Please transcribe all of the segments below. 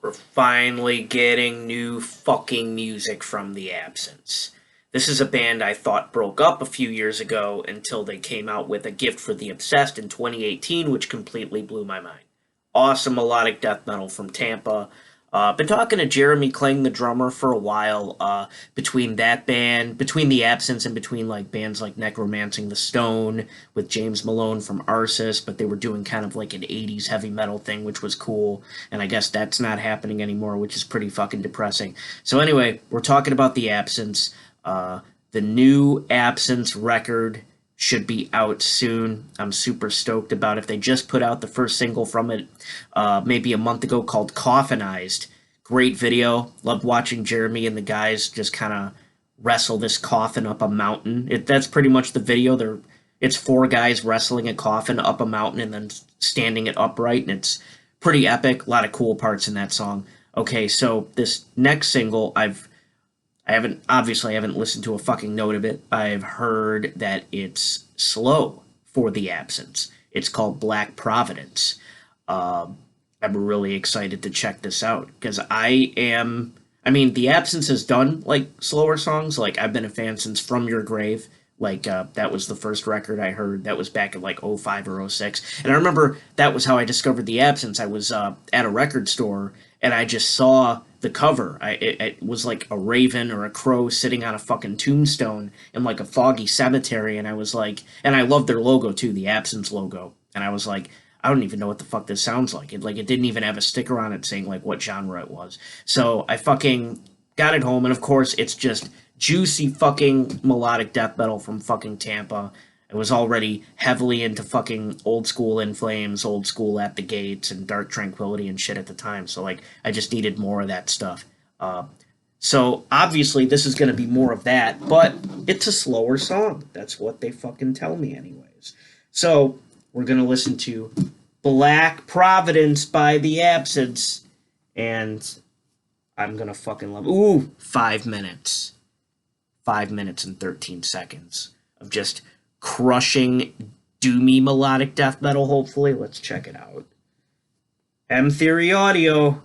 We're finally getting new fucking music from The Absence. This is a band I thought broke up a few years ago until they came out with A Gift for the Obsessed in 2018, which completely blew my mind. Awesome melodic death metal from Tampa. Been talking to Jeremy Kling, the drummer, for a while. Between that band, between The Absence, and between like bands like Necromancing the Stone with James Malone from Arsis, but they were doing kind of like an '80s heavy metal thing, which was cool. And I guess that's not happening anymore, which is pretty fucking depressing. So anyway, we're talking about The Absence. The new Absence record should be out soon. I'm super stoked about it. They just put out the first single from it maybe a month ago called Coffinized. Great video. Loved watching Jeremy and the guys just kind of wrestle this coffin up a mountain. That's pretty much the video. It's four guys wrestling a coffin up a mountain and then standing it upright, and it's pretty epic. A lot of cool parts in that song. Okay, so this next single, I haven't listened to a fucking note of it. I've heard that it's slow for The Absence. It's called Black Providence. I'm really excited to check this out because The Absence has done like slower songs. Like I've been a fan since From Your Grave. Like that was the first record I heard. That was back in like '05 or '06. And I remember that was how I discovered The Absence. I was at a record store and I just saw the cover. It was like a raven or a crow sitting on a fucking tombstone in like a foggy cemetery, and I was like, and I loved their logo too, the Absence logo, and I was like, I don't even know what the fuck this sounds like. It didn't even have a sticker on it saying like what genre it was. So I fucking got it home, and of course it's just juicy fucking melodic death metal from fucking Tampa. I was already heavily into fucking Old School In Flames, Old School At the Gates, and Dark Tranquillity and shit at the time. So like I just needed more of that stuff. So obviously this is gonna be more of that, but it's a slower song. That's what they fucking tell me anyways. So we're gonna listen to Black Providence by The Absence, and I'm gonna fucking love it. Ooh, 5 minutes. 5 minutes and 13 seconds of just crushing doomy melodic death metal, hopefully. Let's check it out. M Theory Audio.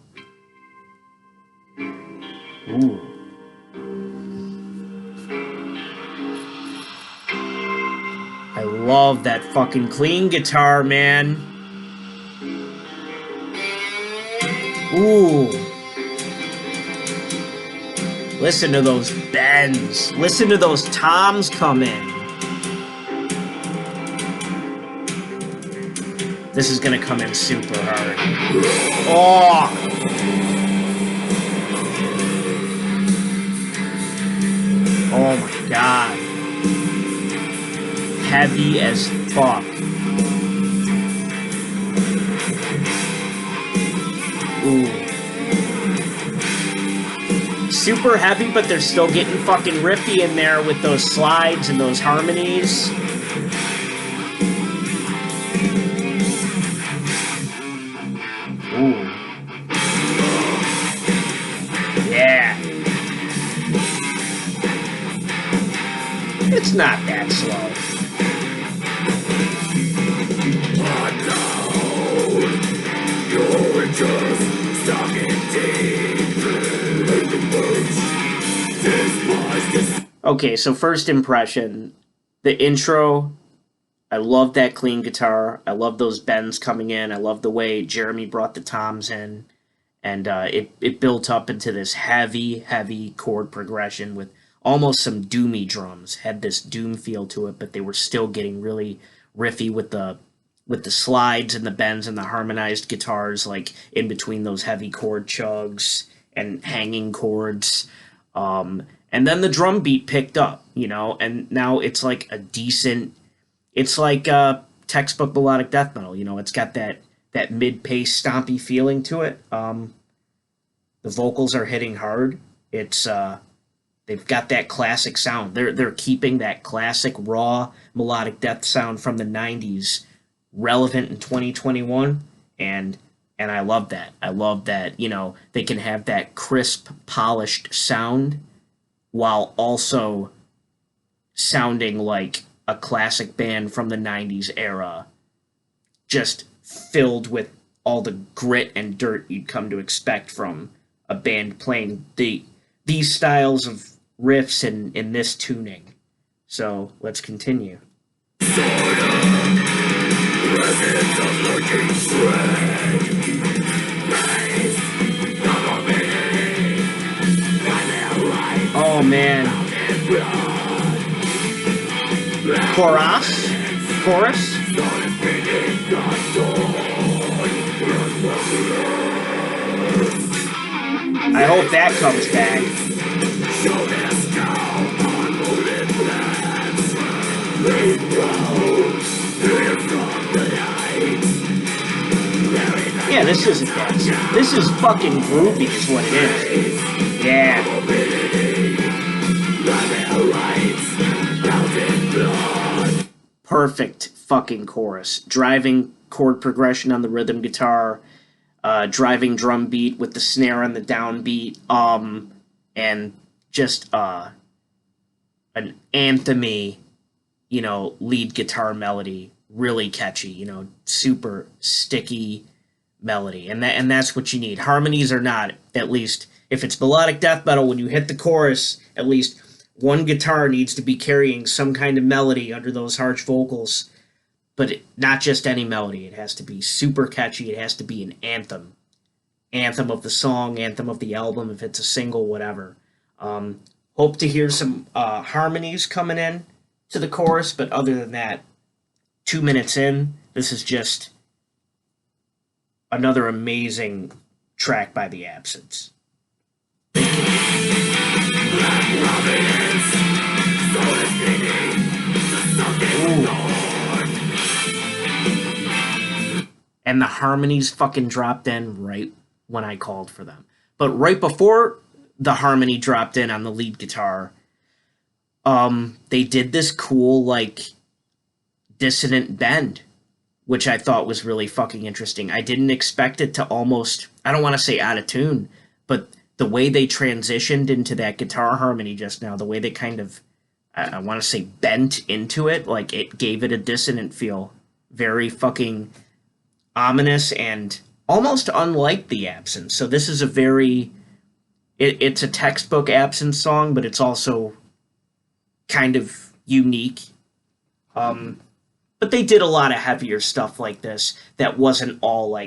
Ooh. I love that fucking clean guitar, man. Ooh. Listen to those bends. Listen to those toms come in. This is gonna come in super hard. Oh! Oh my god. Heavy as fuck. Ooh. Super heavy, but they're still getting fucking riffy in there with those slides and those harmonies. Ooh. Yeah. It's not that slow. You're just stuck in deep. Okay, so first impression, the intro, I love that clean guitar. I love those bends coming in. I love the way Jeremy brought the toms in. And it built up into this heavy, heavy chord progression with almost some doomy drums. Had this doom feel to it, but they were still getting really riffy with the slides and the bends and the harmonized guitars, like in between those heavy chord chugs and hanging chords. And then the drum beat picked up, and now it's like it's like textbook melodic death metal, it's got that mid-pace stompy feeling to it. The vocals are hitting hard. They've got that classic sound. They're keeping that classic raw melodic death sound from the '90s relevant in 2021, and I love that. I love that, they can have that crisp, polished sound while also sounding like a classic band from the '90s era, just filled with all the grit and dirt you'd come to expect from a band playing these styles of riffs in this tuning. So let's continue. Oh man. Chorus? I hope that comes back. Yeah, this isn't dancing. This is fucking groovy is what it is. Yeah. Perfect fucking chorus. Driving chord progression on the rhythm guitar, driving drum beat with the snare on the downbeat, and just an anthem-y, lead guitar melody, really catchy, super sticky melody, and that's what you need. Harmonies are not, at least if it's melodic death metal, when you hit the chorus, at least one guitar needs to be carrying some kind of melody under those harsh vocals, but not just any melody. It has to be super catchy. It has to be an anthem of the song, anthem of the album, if it's a single, whatever. Hope to hear some harmonies coming in to the chorus, but other than that, 2 minutes in, this is just another amazing track by The Absence. And the harmonies fucking dropped in right when I called for them. But right before the harmony dropped in on the lead guitar, they did this cool, dissonant bend, which I thought was really fucking interesting. I didn't expect it to almost, I don't want to say out of tune, but the way they transitioned into that guitar harmony just now, the way they kind of, I want to say bent into it, it gave it a dissonant feel. Very fucking ominous and almost unlike The Absence. So this is a very, it's a textbook Absence song, but it's also kind of unique. But they did a lot of heavier stuff like this that wasn't all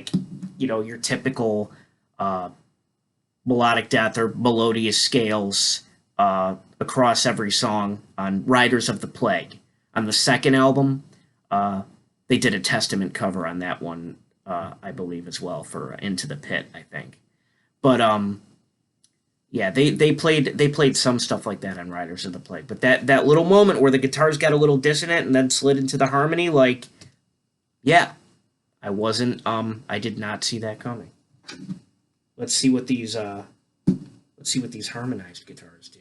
your typical melodic death or melodious scales across every song on Riders of the Plague. On the second album, they did a Testament cover on that one, I believe, as well, for Into the Pit, I think. But yeah, they played some stuff like that on Riders of the Plague. But that little moment where the guitars got a little dissonant and then slid into the harmony, yeah, I did not see that coming. Let's see what these harmonized guitars do.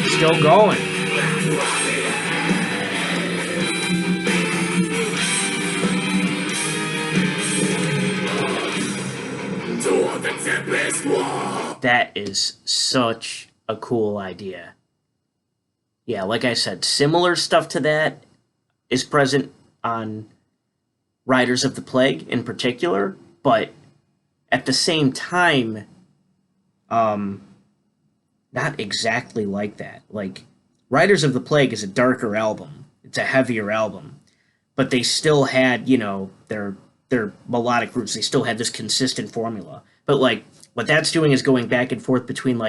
Still going. That is such a cool idea. Yeah, like I said, similar stuff to that is present on Riders of the Plague in particular, but at the same time, not exactly like that. Riders of the Plague is a darker album. It's a heavier album. But they still had, their melodic roots. They still had this consistent formula. But, what that's doing is going back and forth between,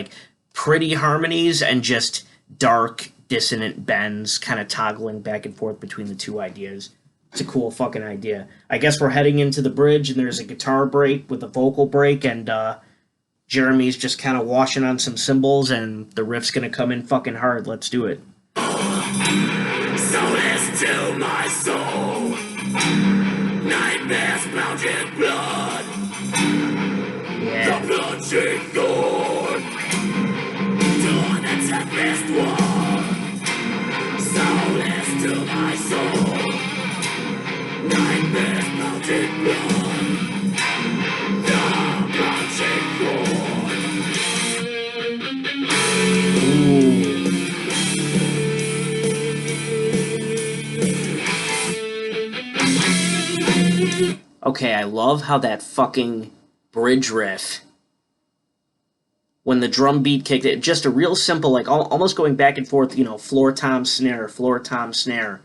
pretty harmonies and just dark, dissonant bends, kind of toggling back and forth between the two ideas. It's a cool fucking idea. I guess we're heading into the bridge, and there's a guitar break with a vocal break, and Jeremy's just kind of washing on some cymbals, and the riff's gonna come in fucking hard. Let's do it. Solace to my soul, nightmares bound in blood. Yeah. The blood-stained gore, to the tempest war. Solace to my soul, nightmares bound in blood. The blood-stained gore. Ooh. Okay, I love how that fucking bridge riff, when the drum beat kicked it, just a real simple, like almost going back and forth, you know, floor tom snare,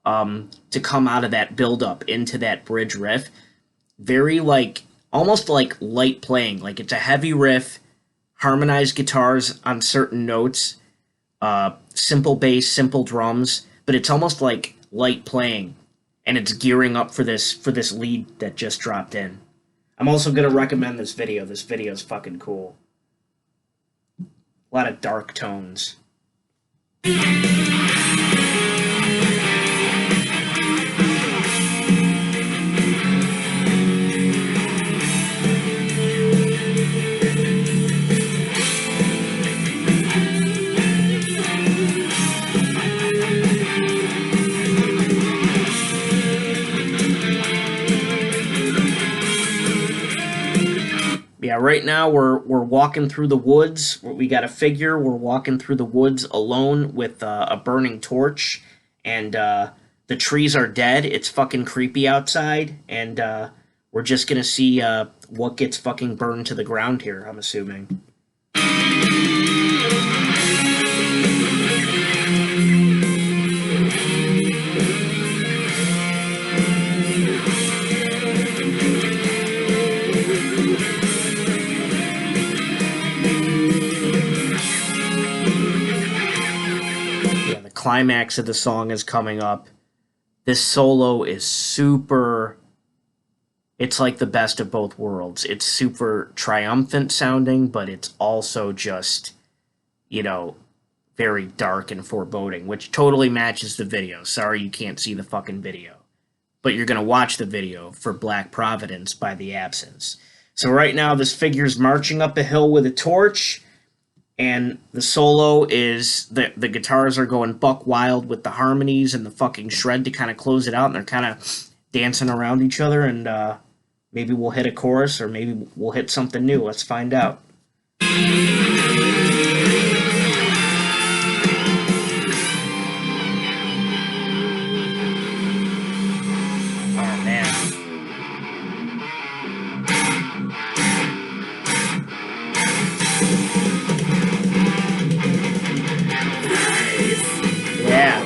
to come out of that build up into that bridge riff. Very like, almost like light playing, like it's a heavy riff, harmonized guitars on certain notes, simple bass, simple drums, but it's almost like light playing, and it's gearing up for this lead that just dropped in. I'm also gonna recommend this video. This video is fucking cool. A lot of dark tones. Yeah, right now we're walking through the woods. We got a figure. We're walking through the woods alone with a burning torch, and the trees are dead. It's fucking creepy outside, and we're just gonna see what gets fucking burned to the ground here, I'm assuming. Climax of the song is coming up. This solo is super, it's like the best of both worlds. It's super triumphant sounding, but it's also just, you know, very dark and foreboding, which totally matches the video. Sorry you can't see the fucking video, but you're gonna watch the video for Black Providence by The Absence. So right now this figure's marching up a hill with a torch, and the solo is, the guitars are going buck wild with the harmonies and the fucking shred to kind of close it out, and they're kind of dancing around each other, and maybe we'll hit a chorus, or maybe we'll hit something new. Let's find out. Oh, man. Yeah.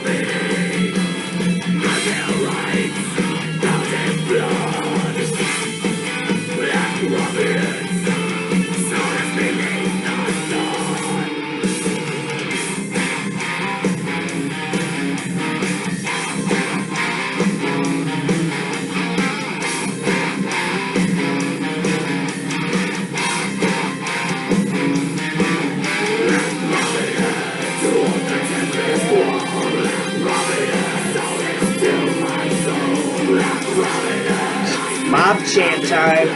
Mob chant time.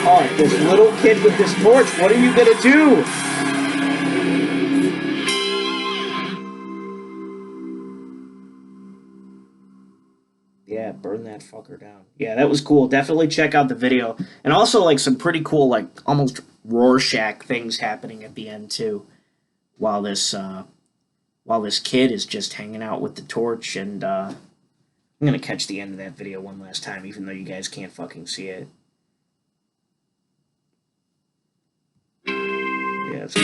Oh, this little kid with this torch, what are you gonna do? Yeah, burn that fucker down. Yeah, that was cool. Definitely check out the video. And also, like, some pretty cool, like, almost Rorschach things happening at the end, too. While this kid is just hanging out with the torch, and, I'm gonna catch the end of that video one last time, even though you guys can't fucking see it. Yeah, it's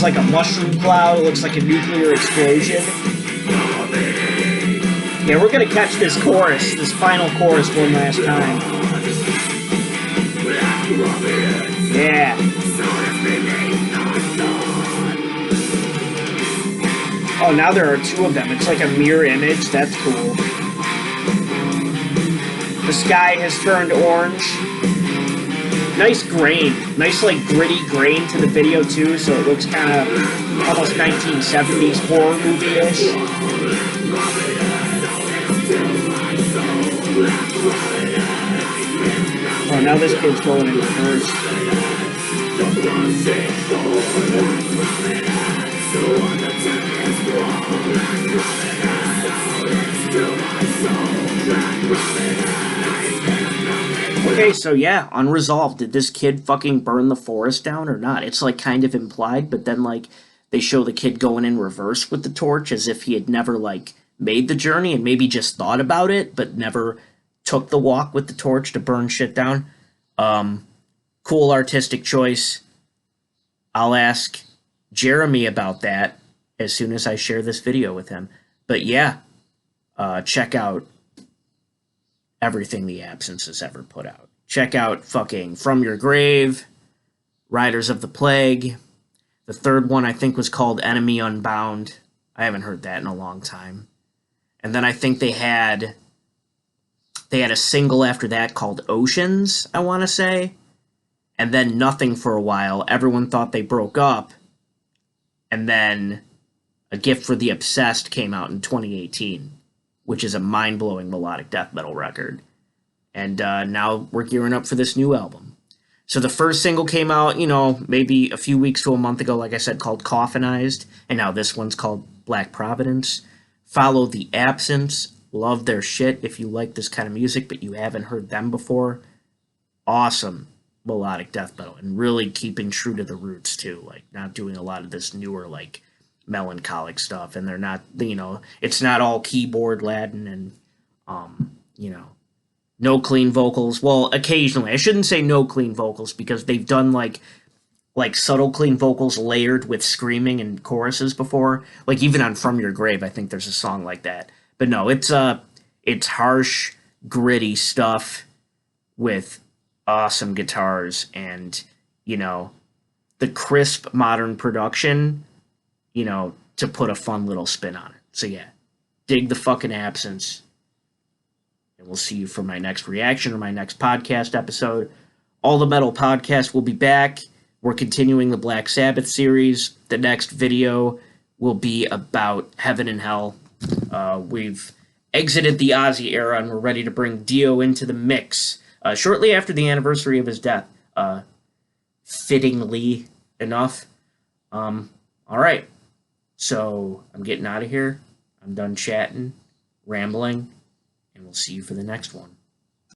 like a mushroom cloud. It looks like a nuclear explosion. Yeah, we're gonna catch this chorus, this final chorus one last time. Yeah. Oh, now there are two of them. It's like a mirror image. That's cool. The sky has turned orange. Nice grain. Nice, like, gritty grain to the video, too, so it looks kind of almost 1970s horror movie-ish. Oh, now this kid's going in reverse. Okay, so yeah, unresolved. Did this kid fucking burn the forest down or not? It's like kind of implied, but then like they show the kid going in reverse with the torch as if he had never like made the journey and maybe just thought about it, but never took the walk with the torch to burn shit down. Cool artistic choice. I'll ask Jeremy about that as soon as I share this video with him. But yeah, check out everything the Absence has ever put out. Check out fucking From Your Grave, Riders of the Plague. The third one I think was called Enemy Unbound. I haven't heard that in a long time. And then I think they had a single after that called Oceans, I want to say. And then nothing for a while. Everyone thought they broke up. And then A Gift for the Obsessed came out in 2018, which is a mind-blowing melodic death metal record. And now we're gearing up for this new album. So the first single came out, you know, maybe a few weeks to a month ago, like I said, called Coffinized. And now this one's called Black Providence. Follow the Absence. Love their shit if you like this kind of music, but you haven't heard them before. Awesome melodic death metal. And really keeping true to the roots, too. Like, not doing a lot of this newer, like, melancholic stuff. And they're not, you know, it's not all keyboard Latin and, you know, no clean vocals. Well, occasionally. I shouldn't say no clean vocals because they've done like subtle clean vocals layered with screaming and choruses before. Like even on From Your Grave, I think there's a song like that. But no, it's harsh, gritty stuff with awesome guitars and, you know, the crisp modern production, you know, to put a fun little spin on it. So yeah, dig the fucking Absence. And we'll see you for my next reaction or my next podcast episode. All the Metal Podcast will be back. We're continuing the Black Sabbath series. The next video will be about Heaven and Hell. We've exited the Ozzy era and we're ready to bring Dio into the mix shortly after the anniversary of his death. Fittingly enough. All right. So I'm getting out of here. I'm done chatting, rambling. And we'll see you for the next one.